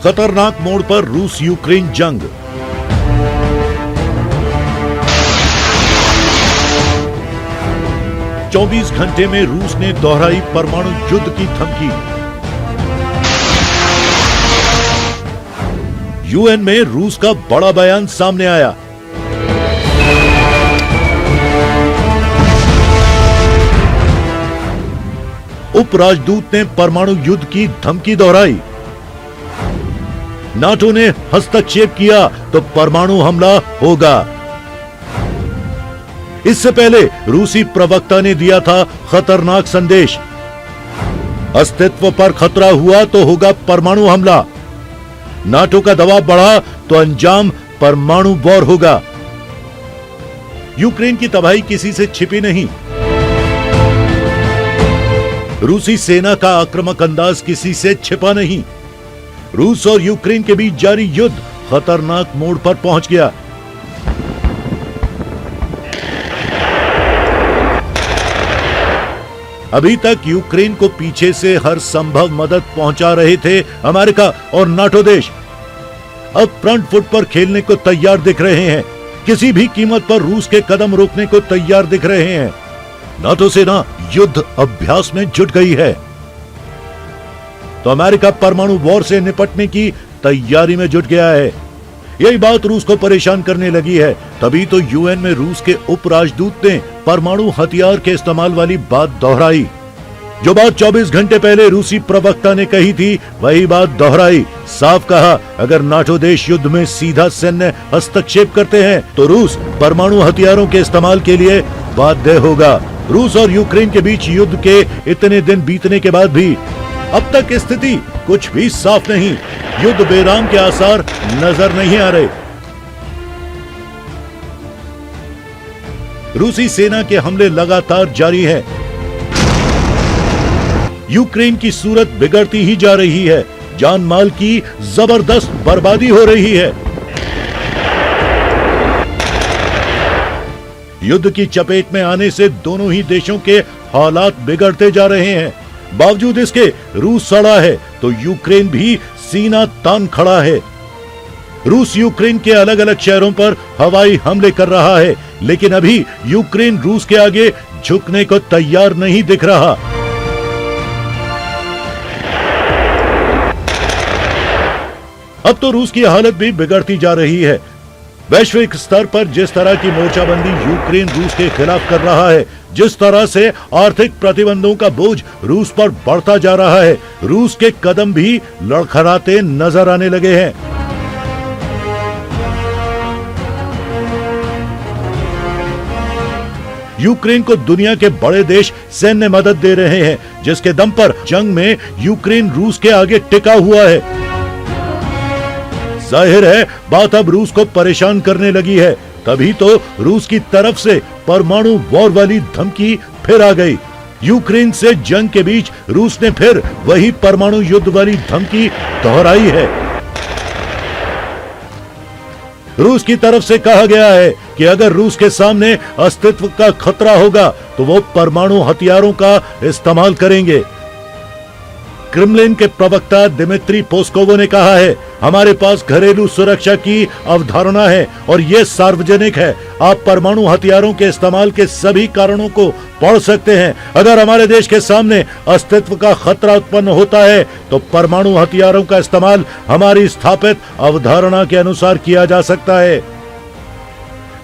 खतरनाक मोड़ पर रूस यूक्रेन जंग। चौबीस घंटे में रूस ने दोहराई परमाणु युद्ध की धमकी। यूएन में रूस का बड़ा बयान सामने आया। उपराजदूत ने परमाणु युद्ध की धमकी दोहराई। नाटो ने हस्तक्षेप किया तो परमाणु हमला होगा। इससे पहले रूसी प्रवक्ता ने दिया था खतरनाक संदेश, अस्तित्व पर खतरा हुआ तो होगा परमाणु हमला। नाटो का दबाव बढ़ा तो अंजाम परमाणु वॉर होगा। यूक्रेन की तबाही किसी से छिपी नहीं। रूसी सेना का आक्रामक अंदाज किसी से छिपा नहीं। रूस और यूक्रेन के बीच जारी युद्ध खतरनाक मोड़ पर पहुंच गया। अभी तक यूक्रेन को पीछे से हर संभव मदद पहुंचा रहे थे अमेरिका और नाटो देश। अब फ्रंट फुट पर खेलने को तैयार दिख रहे हैं। किसी भी कीमत पर रूस के कदम रोकने को तैयार दिख रहे हैं। नाटो सेना युद्ध अभ्यास में जुट गई है तो अमेरिका परमाणु वॉर से निपटने की तैयारी में जुट गया है। यही बात रूस को परेशान करने लगी है। तभी तो यूएन में रूस के उपराजदूत ने परमाणु हथियार के इस्तेमाल वाली बात दोहराई। जो बात 24 घंटे पहले रूसी प्रवक्ता ने कही थी वही बात दोहराई। साफ कहा, अगर नाटो देश युद्ध में सीधा सैन्य हस्तक्षेप करते हैं तो रूस परमाणु हथियारों के इस्तेमाल के लिए बाध्य होगा। रूस और यूक्रेन के बीच युद्ध के इतने दिन बीतने के बाद भी अब तक स्थिति कुछ भी साफ नहीं। युद्ध विराम के आसार नजर नहीं आ रहे। रूसी सेना के हमले लगातार जारी हैं। यूक्रेन की सूरत बिगड़ती ही जा रही है। जान माल की जबरदस्त बर्बादी हो रही है। युद्ध की चपेट में आने से दोनों ही देशों के हालात बिगड़ते जा रहे हैं। बावजूद इसके रूस सड़ा है तो यूक्रेन भी सीना तान खड़ा है। रूस यूक्रेन के अलग अलग शहरों पर हवाई हमले कर रहा है, लेकिन अभी यूक्रेन रूस के आगे झुकने को तैयार नहीं दिख रहा। अब तो रूस की हालत भी बिगड़ती जा रही है। वैश्विक स्तर पर जिस तरह की मोर्चाबंदी यूक्रेन रूस के खिलाफ कर रहा है, जिस तरह से आर्थिक प्रतिबंधों का बोझ रूस पर बढ़ता जा रहा है, रूस के कदम भी लड़खड़ाते नजर आने लगे हैं। यूक्रेन को दुनिया के बड़े देश सैन्य मदद दे रहे हैं, जिसके दम पर जंग में यूक्रेन रूस के आगे टिका हुआ है। जाहिर है बात अब रूस को परेशान करने लगी है। तभी तो रूस की तरफ से परमाणु वॉर वाली धमकी फिर आ गई। यूक्रेन से जंग के बीच रूस ने फिर वही परमाणु युद्ध वाली धमकी दोहराई है। रूस की तरफ से कहा गया है कि अगर रूस के सामने अस्तित्व का खतरा होगा तो वो परमाणु हथियारों का इस्तेमाल करेंगे। क्रेमलिन के प्रवक्ता दिमित्री पेस्कोव ने कहा है, हमारे पास घरेलू सुरक्षा की अवधारणा है और ये सार्वजनिक है। आप परमाणु हथियारों के इस्तेमाल के सभी कारणों को पढ़ सकते हैं। अगर हमारे देश के सामने अस्तित्व का खतरा उत्पन्न होता है तो परमाणु हथियारों का इस्तेमाल हमारी स्थापित अवधारणा के अनुसार किया जा सकता है।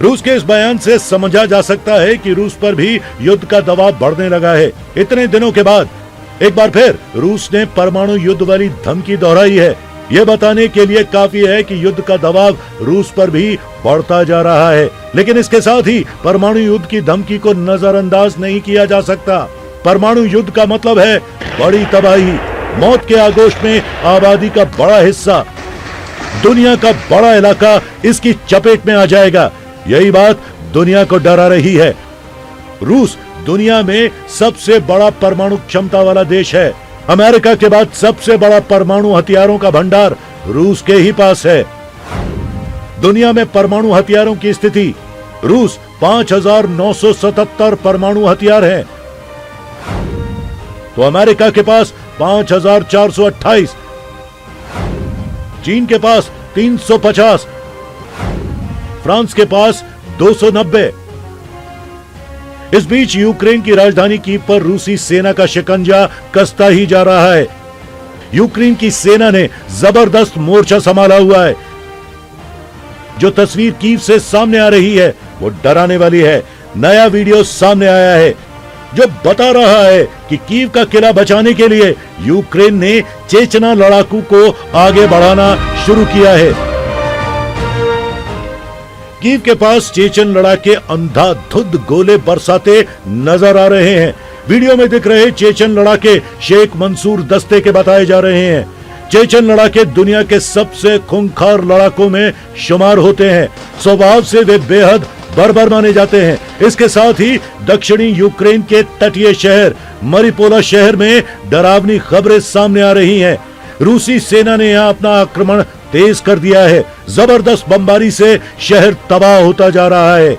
रूस के इस बयान से समझा जा सकता है कि रूस पर भी युद्ध का दबाव बढ़ने लगा है। इतने दिनों के बाद एक बार फिर रूस ने परमाणु युद्ध वाली धमकी दोहराई है। यह बताने के लिए काफी है कि युद्ध का दबाव रूस पर भी बढ़ता जा रहा है, लेकिन इसके साथ ही परमाणु युद्ध की धमकी को नजरअंदाज नहीं किया जा सकता। परमाणु युद्ध का मतलब है बड़ी तबाही, मौत के आगोश में आबादी का बड़ा हिस्सा, दुनिया का बड़ा इलाका इसकी चपेट में आ जाएगा। यही बात दुनिया को डरा रही है। रूस दुनिया में सबसे बड़ा परमाणु क्षमता वाला देश है। अमेरिका के बाद सबसे बड़ा परमाणु हथियारों का भंडार रूस के ही पास है। दुनिया में परमाणु हथियारों की स्थिति, रूस 5,977 परमाणु हथियार हैं, तो अमेरिका के पास 5,428। चीन के पास 350, फ्रांस के पास 290। इस बीच यूक्रेन की राजधानी कीव पर रूसी सेना का शिकंजा कसता ही जा रहा है। यूक्रेन की सेना ने जबरदस्त मोर्चा संभाला हुआ है। जो तस्वीर कीव से सामने आ रही है वो डराने वाली है। नया वीडियो सामने आया है जो बता रहा है कि कीव का किला बचाने के लिए यूक्रेन ने चेचना लड़ाकू को आगे बढ़ाना शुरू किया है। कीव के पास चेचन लड़ाके अंधाधुंध गोले बरसाते नजर आ रहे हैं। वीडियो में दिख रहे चेचन लड़ाके शेख मंसूर दस्ते के बताए जा रहे हैं। चेचन लड़ाके दुनिया के सबसे खूंखार लड़ाकों में शुमार होते हैं। स्वभाव से वे बेहद बर्बर माने जाते हैं। इसके साथ ही दक्षिणी यूक्रेन के तटीय शहर मरिपोला शहर में डरावनी खबरें सामने आ रही हैं। रूसी सेना ने यहां अपना आक्रमण तेज कर दिया है। जबरदस्त बमबारी से शहर तबाह होता जा रहा है।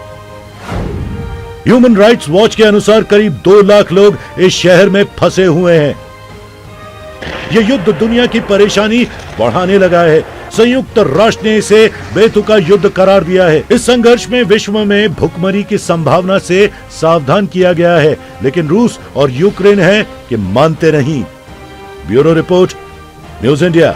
ह्यूमन राइट्स वॉच के अनुसार करीब 2 लाख लोग इस शहर में फंसे हुए हैं। यह युद्ध दुनिया की परेशानी बढ़ाने लगा है। संयुक्त राष्ट्र ने इसे बेतुका युद्ध करार दिया है। इस संघर्ष में विश्व में भुखमरी की संभावना से सावधान किया गया है, लेकिन रूस और यूक्रेन है कि मानते नहीं। Bureau report, news India.